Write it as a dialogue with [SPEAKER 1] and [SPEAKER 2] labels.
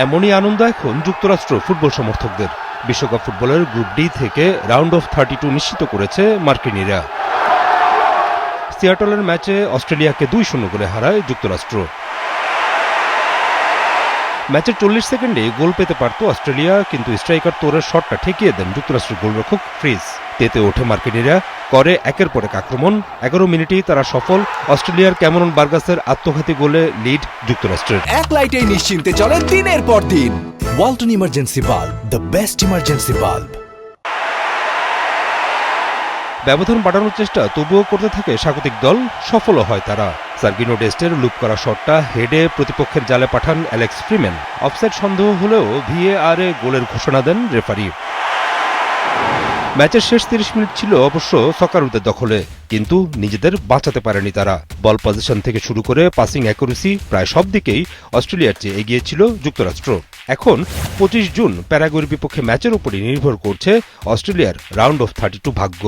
[SPEAKER 1] এমনই আনন্দ এখন যুক্তরাষ্ট্র ফুটবল সমর্থকদের। বিশ্বকাপ ফুটবলের গ্রুপ ডি থেকে রাউন্ড অফ 32 নিশ্চিত করেছে মার্কিনিরা। সিয়াটলের ম্যাচে অস্ট্রেলিয়াকে 2-0 গোলে হারায় যুক্তরাষ্ট্র। ম্যাচের 40 সেকেন্ডে গোল পেতে পারত অস্ট্রেলিয়া, কিন্তু স্ট্রাইকার তোরের শটটা ঠেকিয়ে দেন যুক্তরাষ্ট্রের গোলরক্ষক ফ্রিজ। তেতে ওঠে মার্কিনিরা, করে একের পর এক আক্রমণ। 11 মিনিটেই তারা সফল। অস্ট্রেলিয়ার ক্যামেরন বার্গাসের আত্মঘাতী গোলে লিড যুক্তরাষ্ট্রের।
[SPEAKER 2] এক লাইটেই নিশ্চিন্তে চলে দিনের পর দিন। Walton emergency bulb, the best emergency bulb.
[SPEAKER 1] ব্যবধান বাড়ানোর চেষ্টা তবুও করতে থাকে স্বাগতিক দল, সফলও হয় তারা। সার্গিনো ডেস্টের লুপ করা শটটা হেডে প্রতিপক্ষের জালে পাঠান অ্যালেক্স ফ্রিম্যান। অফসাইড সন্দেহ হলেও ভিএআরে গোলের ঘোষণা দেন রেফারি। ম্যাচের শেষ 30 মিনিট ছিল অবশ্য সকারুদের দখলে, কিন্তু নিজেদের বাঁচাতে পারেনি তারা। বল পজিশন থেকে শুরু করে পাসিং অ্যাকুরেসি প্রায় সব দিকেই অস্ট্রেলিয়ার চেয়ে এগিয়ে ছিল যুক্তরাষ্ট্র। এখন 25 জুন প্যারাগুয়ের বিপক্ষে ম্যাচের উপরই নির্ভর করছে অস্ট্রেলিয়ার রাউন্ড অফ 32 ভাগ্য।